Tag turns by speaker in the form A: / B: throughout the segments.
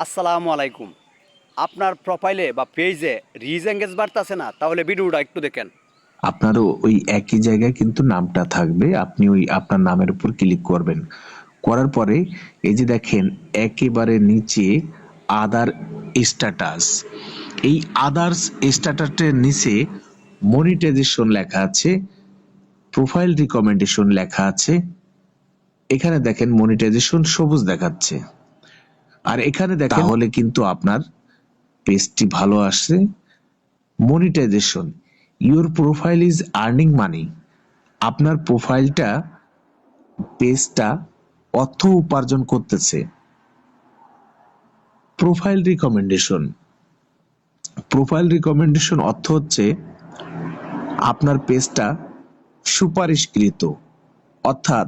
A: আসসালামু আলাইকুম। আপনার প্রোফাইলে বা পেজে রিচ এঙ্গেজ বাড়তেছে না, তাহলে ভিডিওটা একটু দেখেন।
B: আপনারও ওই একই জায়গায় কিন্তু নামটা থাকবে। আপনি ওই আপনার নামের উপর ক্লিক করবেন। করার পরে এই যে দেখেন একেবারে নিচে আদার স্ট্যাটাস, এই আদার্স স্ট্যাটাসের নিচে মনিটাইজেশন লেখা আছে, প্রোফাইল রিকমেন্ডেশন লেখা আছে। এখানে দেখেন মনিটাইজেশন সবুজ দেখাচ্ছে, আর এখানে দেখেন তাহলে কিন্তু আপনার পেজটি ভালো আসছে। Monetisation, your profile is earning money. আপনার প্রোফাইলটা, পেজটা অর্থ উপার্জন করতেছে। প্রোফাইল রিকমেন্ডেশন, প্রোফাইল রিকমেন্ডেশন অর্থ হচ্ছে আপনার পেজটা সুপারিশকৃত, অর্থাৎ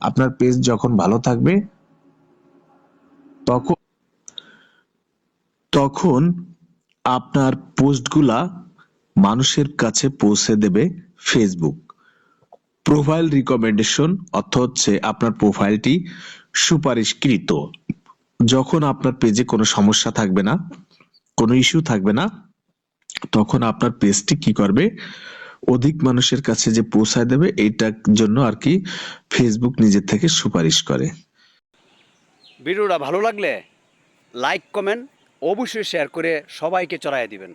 B: আপনার পেজ যখন ভালো থাকবে তখন তখন আপনার পোস্টগুলা মানুষের কাছে পৌঁছে দেবে ফেসবুক। প্রোফাইল রিকমেন্ডেশন অর্থ হচ্ছে আপনার প্রোফাইলটি সুপারিশকৃত। যখন আপনার পেজে কোনো সমস্যা থাকবে না, কোনো ইস্যু থাকবে না, তখন আপনার পেজটি কি করবে, অধিক মানুষের কাছে যে পৌঁছায় দেবে, এইটার জন্য আর কি ফেসবুক নিজের থেকে সুপারিশ করে।
A: ভিডিওটা ভালো লাগলে লাইক কমেন্ট অবশ্যই শেয়ার করে সবাইকে ছড়াইয়ে দিবেন।